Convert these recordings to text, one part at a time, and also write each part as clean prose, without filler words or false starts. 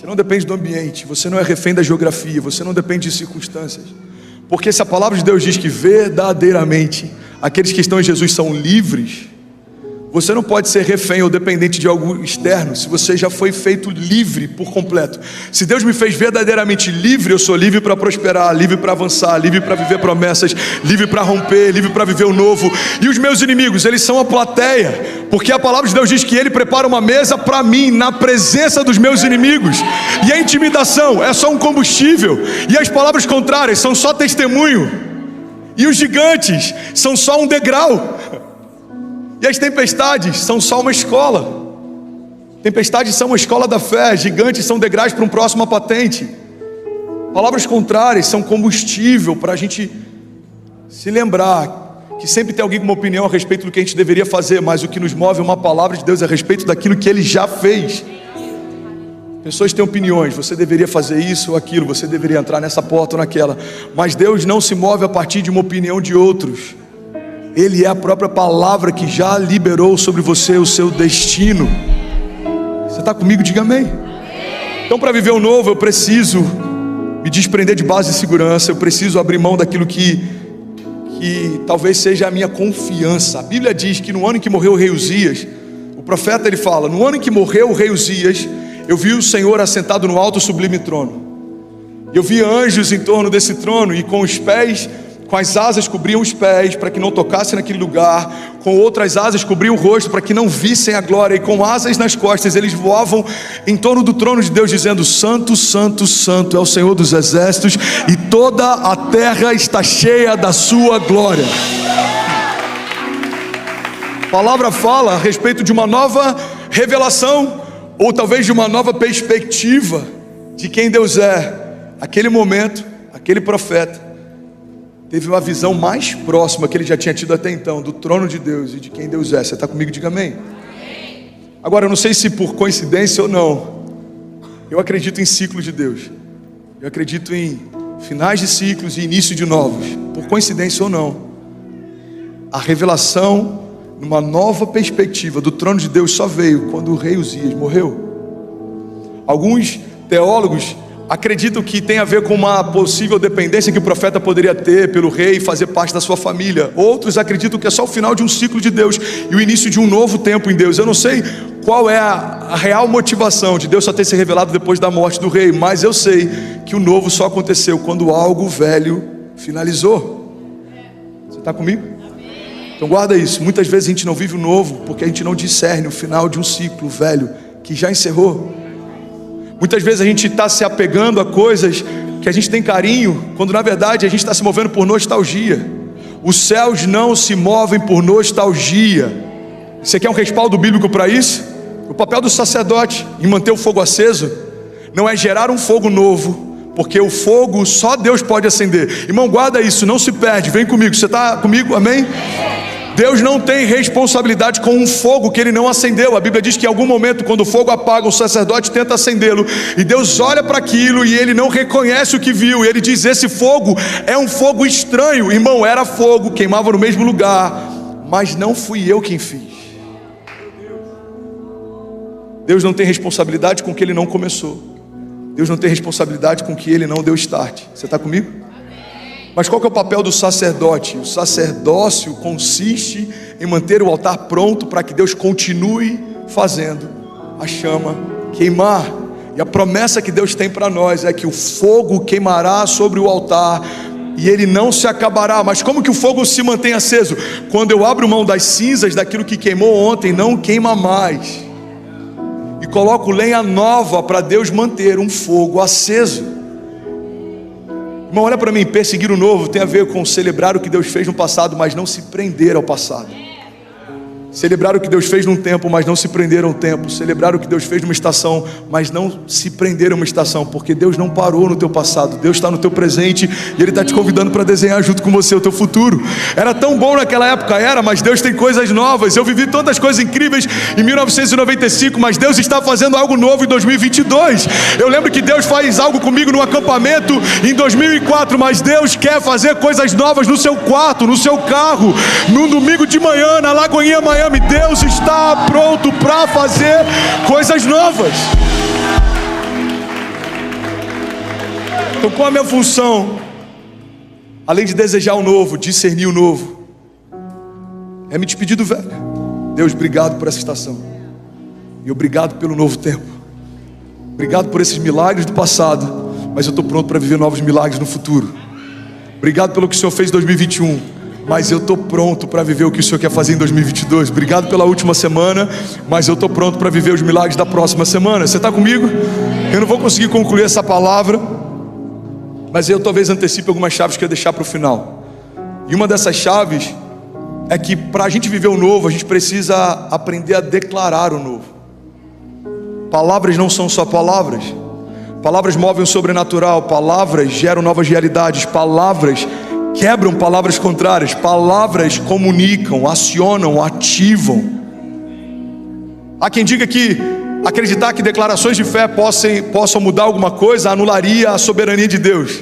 Você não depende do ambiente, você não é refém da geografia, você não depende de circunstâncias. Porque se a palavra de Deus diz que verdadeiramente aqueles que estão em Jesus são livres, você não pode ser refém ou dependente de algo externo, se você já foi feito livre por completo. Se Deus me fez verdadeiramente livre, eu sou livre para prosperar, livre para avançar, livre para viver promessas, livre para romper, livre para viver o novo. E os meus inimigos, eles são a plateia, porque a palavra de Deus diz que Ele prepara uma mesa para mim, na presença dos meus inimigos. E a intimidação é só um combustível, e as palavras contrárias são só testemunho, e os gigantes são só um degrau. E as tempestades são só uma escola. Tempestades são uma escola da fé, gigantes são degraus para um próximo patente. Palavras contrárias são combustível para a gente se lembrar que sempre tem alguém com uma opinião a respeito do que a gente deveria fazer, mas o que nos move é uma palavra de Deus a respeito daquilo que Ele já fez. Pessoas têm opiniões, você deveria fazer isso ou aquilo, você deveria entrar nessa porta ou naquela, mas Deus não se move a partir de uma opinião de outros. Ele é a própria palavra que já liberou sobre você o seu destino. Você está comigo? Diga amém. Então, para viver o novo, eu preciso me desprender de base de segurança. Eu preciso abrir mão daquilo que talvez seja a minha confiança. A Bíblia diz que no ano em que morreu o rei Uzias, o profeta ele fala: no ano em que morreu o rei Uzias, eu vi o Senhor assentado no alto sublime trono. Eu vi anjos em torno desse trono, e com as asas cobriam os pés para que não tocassem naquele lugar, com outras asas cobriam o rosto para que não vissem a glória, e com asas nas costas eles voavam em torno do trono de Deus, dizendo: Santo, Santo, Santo é o Senhor dos exércitos, e toda a terra está cheia da sua glória. A palavra fala a respeito de uma nova revelação, ou talvez de uma nova perspectiva de quem Deus é. Aquele momento, aquele profeta teve uma visão mais próxima que ele já tinha tido até então do trono de Deus e de quem Deus é. Você está comigo? Diga amém. Agora, eu não sei se por coincidência ou não, eu acredito em ciclos de Deus. Eu acredito em finais de ciclos e início de novos. Por coincidência ou não, a revelação numa nova perspectiva do trono de Deus só veio quando o rei Uzias morreu. Alguns teólogos acreditam que tem a ver com uma possível dependência que o profeta poderia ter pelo rei e fazer parte da sua família. Outros acreditam que é só o final de um ciclo de Deus e o início de um novo tempo em Deus. Eu não sei qual é a real motivação de Deus só ter se revelado depois da morte do rei, mas eu sei que o novo só aconteceu quando algo velho finalizou. Você está comigo? Então guarda isso. Muitas vezes a gente não vive o novo porque a gente não discerne o final de um ciclo velho que já encerrou. Muitas vezes a gente está se apegando a coisas que a gente tem carinho, quando na verdade a gente está se movendo por nostalgia. Os céus não se movem por nostalgia. Você quer um respaldo bíblico para isso? O papel do sacerdote em manter o fogo aceso não é gerar um fogo novo, porque o fogo só Deus pode acender. Irmão, guarda isso, não se perde. Vem comigo, você está comigo? Amém? Deus não tem responsabilidade com um fogo que Ele não acendeu. A Bíblia diz que em algum momento, quando o fogo apaga, o sacerdote tenta acendê-lo, e Deus olha para aquilo e Ele não reconhece o que viu, e Ele diz: esse fogo é um fogo estranho. Irmão, era fogo, queimava no mesmo lugar, mas não fui eu quem fiz. Deus não tem responsabilidade com o que Ele não começou. Deus não tem responsabilidade com o que Ele não deu start. Você está comigo? Mas qual que é o papel do sacerdote? O sacerdócio consiste em manter o altar pronto para que Deus continue fazendo a chama queimar. E a promessa que Deus tem para nós é que o fogo queimará sobre o altar e ele não se acabará. Mas como que o fogo se mantém aceso? Quando eu abro mão das cinzas daquilo que queimou ontem, não queima mais, e coloco lenha nova para Deus manter um fogo aceso. Irmão, olha para mim, perseguir o novo tem a ver com celebrar o que Deus fez no passado, mas não se prender ao passado. Celebrar o que Deus fez num tempo, mas não se prender a um tempo. Celebrar o que Deus fez numa estação, mas não se prender a uma estação, porque Deus não parou no teu passado. Deus está no teu presente e Ele está te convidando para desenhar junto com você o teu futuro. Era tão bom naquela época, mas Deus tem coisas novas. Eu vivi tantas coisas incríveis em 1995, mas Deus está fazendo algo novo em 2022. Eu lembro que Deus faz algo comigo no acampamento em 2004, mas Deus quer fazer coisas novas no seu quarto, no seu carro, num domingo de manhã, na Lagoinha Miami. Deus está pronto para fazer coisas novas. Então qual a minha função? Além de desejar o novo, discernir o novo, é me despedir do velho. Deus, obrigado por essa estação. E obrigado pelo novo tempo. Obrigado por esses milagres do passado, mas eu estou pronto para viver novos milagres no futuro. Obrigado pelo que o Senhor fez em 2021, mas eu estou pronto para viver o que o Senhor quer fazer em 2022. Obrigado pela última semana, mas eu estou pronto para viver os milagres da próxima semana. Você está comigo? Eu não vou conseguir concluir essa palavra, mas eu talvez antecipe algumas chaves que eu ia deixar para o final. E uma dessas chaves é que para a gente viver o novo, a gente precisa aprender a declarar o novo. Palavras não são só palavras. Palavras movem o sobrenatural. Palavras geram novas realidades. Palavras quebram palavras contrárias. Palavras comunicam, acionam, ativam. Há quem diga que acreditar que declarações de fé possam mudar alguma coisa anularia a soberania de Deus.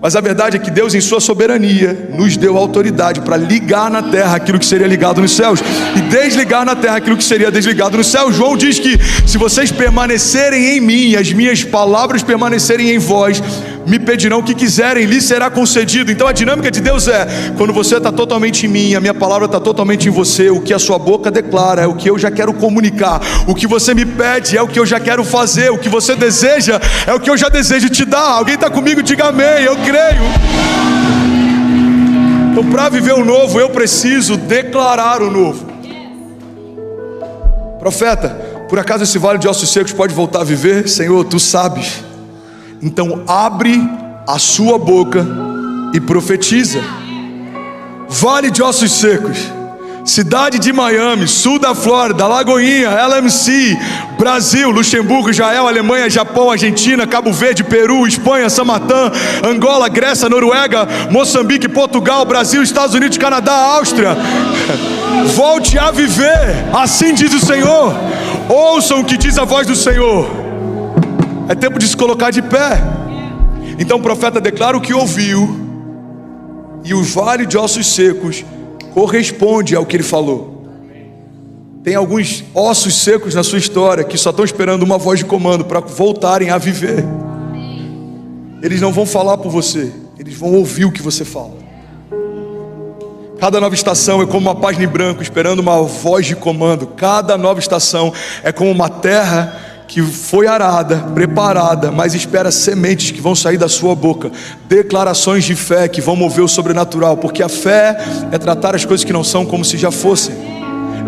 Mas a verdade é que Deus, em sua soberania, nos deu autoridade para ligar na terra aquilo que seria ligado nos céus e desligar na terra aquilo que seria desligado nos céus. João diz que se vocês permanecerem em mim, as minhas palavras permanecerem em vós, me pedirão o que quiserem, lhes será concedido. Então a dinâmica de Deus é: quando você está totalmente em mim, a minha palavra está totalmente em você, o que a sua boca declara é o que eu já quero comunicar, o que você me pede é o que eu já quero fazer, o que você deseja é o que eu já desejo te dar. Alguém está comigo? Diga amém. Eu creio. Então, para viver o novo, eu preciso declarar o novo. Profeta, por acaso esse vale de ossos secos pode voltar a viver? Senhor, tu sabes. Então abre a sua boca e profetiza. Vale de ossos secos, cidade de Miami, sul da Flórida, Lagoinha, LMC, Brasil, Luxemburgo, Israel, Alemanha, Japão, Argentina, Cabo Verde, Peru, Espanha, Samatã, Angola, Grécia, Noruega, Moçambique, Portugal, Brasil, Estados Unidos, Canadá, Áustria. Volte a viver, assim diz o Senhor. Ouçam o que diz a voz do Senhor. É tempo de se colocar de pé. Então o profeta declara o que ouviu, e o vale de ossos secos corresponde ao que ele falou. Tem alguns ossos secos na sua história que só estão esperando uma voz de comando para voltarem a viver. Eles não vão falar por você, eles vão ouvir o que você fala. Cada nova estação é como uma página em branco esperando uma voz de comando. Cada nova estação é como uma terra que foi arada, preparada, mas espera sementes que vão sair da sua boca, declarações de fé que vão mover o sobrenatural, porque a fé é tratar as coisas que não são como se já fossem,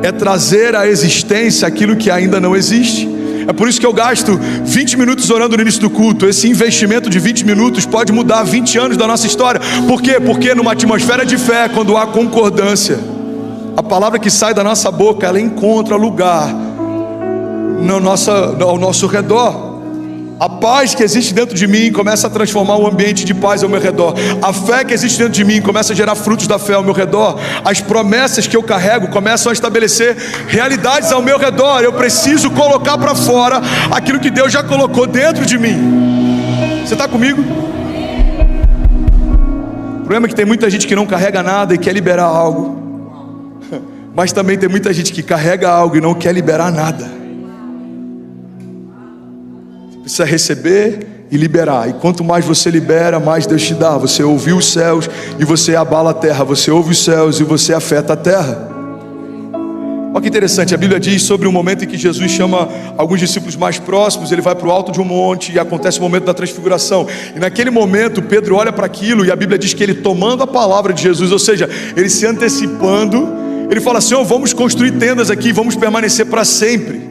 é trazer à existência aquilo que ainda não existe. É por isso que eu gasto 20 minutos orando no início do culto. Esse investimento de 20 minutos pode mudar 20 anos da nossa história. Por quê? Porque numa atmosfera de fé, quando há concordância, a palavra que sai da nossa boca, ela encontra lugar ao nosso redor. A paz que existe dentro de mim começa a transformar um ambiente de paz ao meu redor. A fé que existe dentro de mim começa a gerar frutos da fé ao meu redor. As promessas que eu carrego começam a estabelecer realidades ao meu redor. Eu preciso colocar para fora aquilo que Deus já colocou dentro de mim. Você está comigo? O problema é que tem muita gente que não carrega nada e quer liberar algo, mas também tem muita gente que carrega algo e não quer liberar nada. Precisa receber e liberar. E quanto mais você libera, mais Deus te dá. Você ouve os céus e você abala a terra. Você ouve os céus e você afeta a terra. Olha que interessante, a Bíblia diz sobre o momento em que Jesus chama alguns discípulos mais próximos. Ele vai para o alto de um monte e acontece o momento da transfiguração. E naquele momento Pedro olha para aquilo e a Bíblia diz que ele, tomando a palavra de Jesus, ou seja, ele se antecipando, ele fala: Senhor, vamos construir tendas aqui, vamos permanecer para sempre.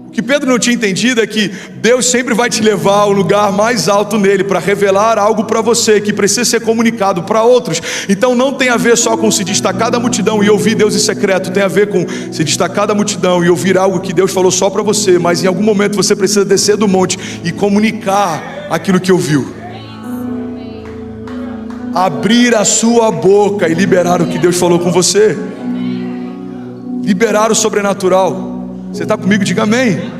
O que Pedro não tinha entendido é que Deus sempre vai te levar ao lugar mais alto nele, para revelar algo para você que precisa ser comunicado para outros. Então não tem a ver só com se destacar da multidão e ouvir Deus em secreto. Tem a ver com se destacar da multidão e ouvir algo que Deus falou só para você, mas em algum momento você precisa descer do monte e comunicar aquilo que ouviu. Abrir a sua boca e liberar o que Deus falou com você. Liberar o sobrenatural. Você está comigo? Diga amém.